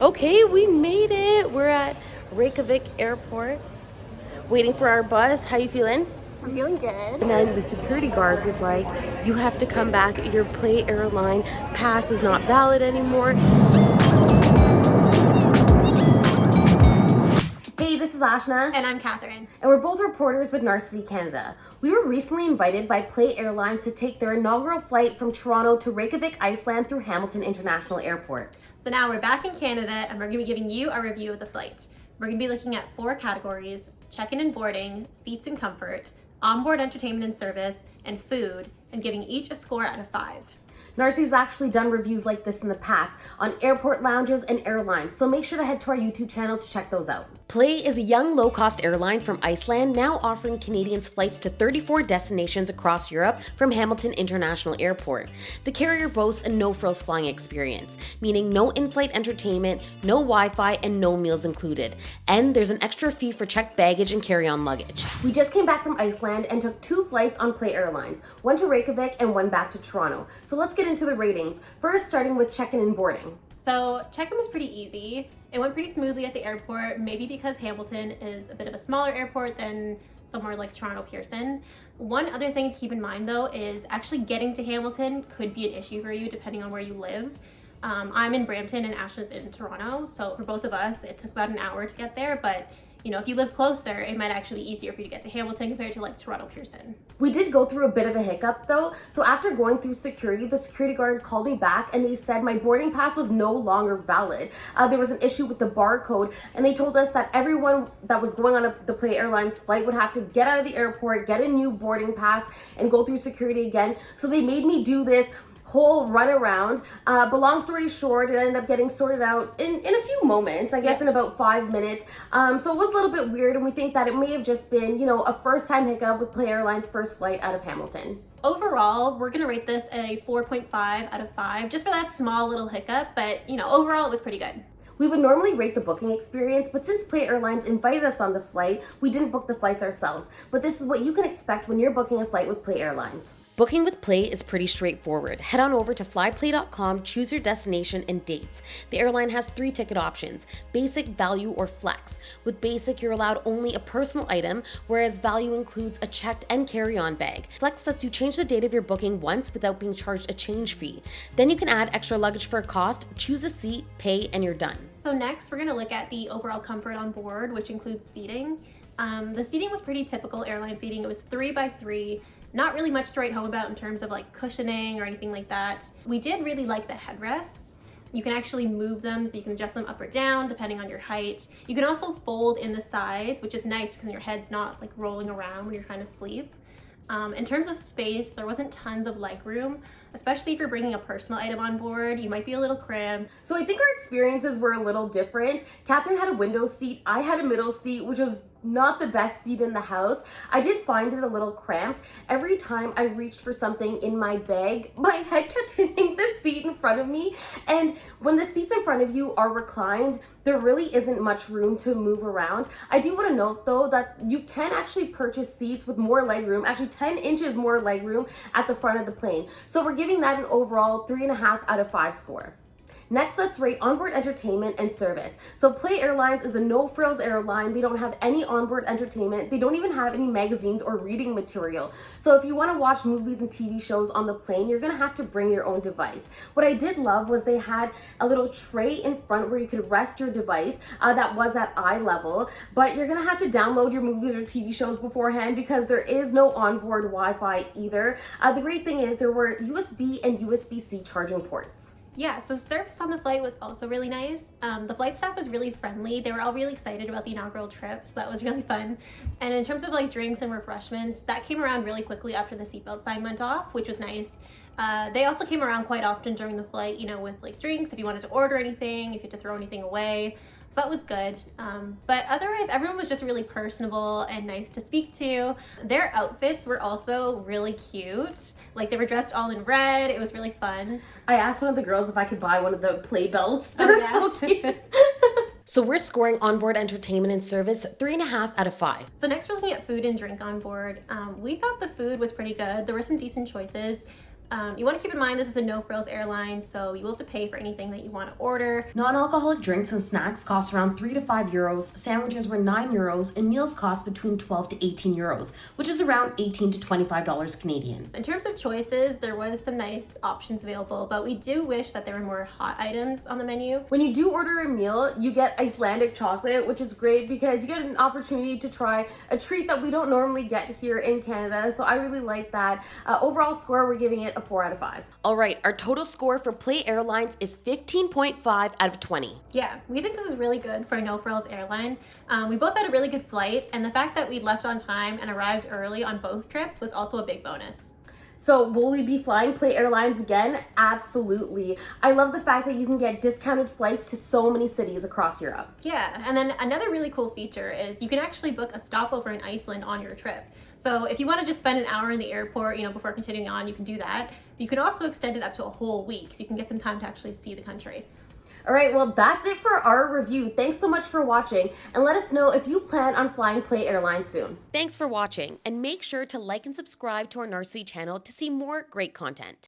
Okay, we made it. We're at Reykjavik Airport, waiting for our bus. How you feeling? I'm feeling good. And then the security guard was like, you have to come back. Your Play airline pass is not valid anymore. Hey, this is Ashna. And I'm Katherine. And we're both reporters with Narcity, Canada. We were recently invited by Play Airlines to take their inaugural flight from Toronto to Reykjavik, Iceland through Hamilton International Airport. So now we're back in Canada and we're going to be giving you a review of the flight. We're going to be looking at 4 categories: check-in and boarding, seats and comfort, onboard entertainment and service, and food, and giving each a score out of 5. Narcity's actually done reviews like this in the past on airport lounges and airlines, so make sure to head to our YouTube channel to check those out. Play is a young low-cost airline from Iceland, now offering Canadians flights to 34 destinations across Europe from Hamilton International Airport. The carrier boasts a no-frills flying experience, meaning no in-flight entertainment, no Wi-Fi, and no meals included. And there's an extra fee for checked baggage and carry-on luggage. We just came back from Iceland and took 2 flights on Play Airlines, one to Reykjavik and one back to Toronto. So let's get into the ratings, first starting with check-in and boarding. So check-in was pretty easy. It went pretty smoothly at the airport, maybe because Hamilton is a bit of a smaller airport than somewhere like Toronto Pearson. One other thing to keep in mind though is actually getting to Hamilton could be an issue for you depending on where you live. I'm in Brampton and Ashna's in Toronto, so for both of us it took about an hour to get there, but you know, if you live closer, it might actually be easier for you to get to Hamilton compared to like Toronto Pearson. We did go through a bit of a hiccup though. So after going through security, the security guard called me back and they said my boarding pass was no longer valid. There was an issue with the barcode, and they told us that everyone that was going on the Play Airlines flight would have to get out of the airport, get a new boarding pass, and go through security again. So they made me do this whole run around. But long story short, it ended up getting sorted out in a few moments, I guess in about 5 minutes. So it was a little bit weird, and we think that it may have just been, you know, a first time hiccup with Play Airlines' first flight out of Hamilton. Overall, we're gonna rate this a 4.5 out of 5, just for that small little hiccup, but you know, overall it was pretty good. We would normally rate the booking experience, but since Play Airlines invited us on the flight, we didn't book the flights ourselves. But this is what you can expect when you're booking a flight with Play Airlines. Booking with Play is pretty straightforward. Head on over to flyplay.com, choose your destination and dates. The airline has 3 ticket options: basic, value, or flex. With basic, you're allowed only a personal item, whereas value includes a checked and carry-on bag. Flex lets you change the date of your booking once without being charged a change fee. Then you can add extra luggage for a cost, choose a seat, pay, and you're done. So next, we're gonna look at the overall comfort on board, which includes seating. The seating was pretty typical airline seating. It was 3 by 3. Not really much to write home about in terms of like cushioning or anything like that. We did really like the headrests. You can actually move them, so you can adjust them up or down depending on your height. You can also fold in the sides, which is nice because your head's not like rolling around when you're trying to sleep. In terms of space, there wasn't tons of leg room, especially if you're bringing a personal item on board. You might be a little cramped. So I think our experiences were a little different. Catherine had a window seat, I had a middle seat, which was not the best seat in the house. I did find it a little cramped. Every time I reached for something in my bag, my head kept hitting the seat in front of me. And when the seats in front of you are reclined, there really isn't much room to move around. I do want to note though that you can actually purchase seats with more leg room, actually 10 inches more leg room at the front of the plane. So we're giving that an overall 3.5 out of 5 score. Next, let's rate onboard entertainment and service. So Play Airlines is a no-frills airline. They don't have any onboard entertainment. They don't even have any magazines or reading material. So if you want to watch movies and TV shows on the plane, you're gonna have to bring your own device. What I did love was they had a little tray in front where you could rest your device that was at eye level, but you're gonna have to download your movies or TV shows beforehand because there is no onboard Wi-Fi either. The great thing is there were USB and USB-C charging ports. Yeah, so service on the flight was also really nice. The flight staff was really friendly. They were all really excited about the inaugural trip, so that was really fun. And in terms of like drinks and refreshments, that came around really quickly after the seatbelt sign went off, which was nice. They also came around quite often during the flight, you know, with like drinks, if you wanted to order anything, if you had to throw anything away. So that was good. But otherwise, everyone was just really personable and nice to speak to. Their outfits were also really cute. Like they were dressed all in red. It was really fun. I asked one of the girls if I could buy one of the play belts. They're so cute. So we're scoring onboard entertainment and service 3.5 out of 5. So next we're looking at food and drink on board. We thought the food was pretty good. There were some decent choices. You want to keep in mind this is a no-frills airline, so you will have to pay for anything that you want to order. Non-alcoholic drinks and snacks cost around 3 to 5 euros, sandwiches were 9 euros, and meals cost between 12 to 18 euros, which is around 18 to $25 Canadian. In terms of choices, there was some nice options available, but we do wish that there were more hot items on the menu. When you do order a meal, you get Icelandic chocolate, which is great because you get an opportunity to try a treat that we don't normally get here in Canada, so I really like that. Overall score, we're giving it a 4 out of 5. All right, our total score for Play Airlines is 15.5 out of 20. Yeah, we think this is really good for a no-frills airline. We both had a really good flight, and the fact that we left on time and arrived early on both trips was also a big bonus. So will we be flying Play Airlines again? Absolutely. I love the fact that you can get discounted flights to so many cities across Europe. Yeah, and then another really cool feature is you can actually book a stopover in Iceland on your trip. So if you want to just spend an hour in the airport, before continuing on, you can do that. But you can also extend it up to a whole week, so you can get some time to actually see the country. All right, well, that's it for our review. Thanks so much for watching, and let us know if you plan on flying Play Airlines soon. Thanks for watching, and make sure to like and subscribe to our Narcity channel to see more great content.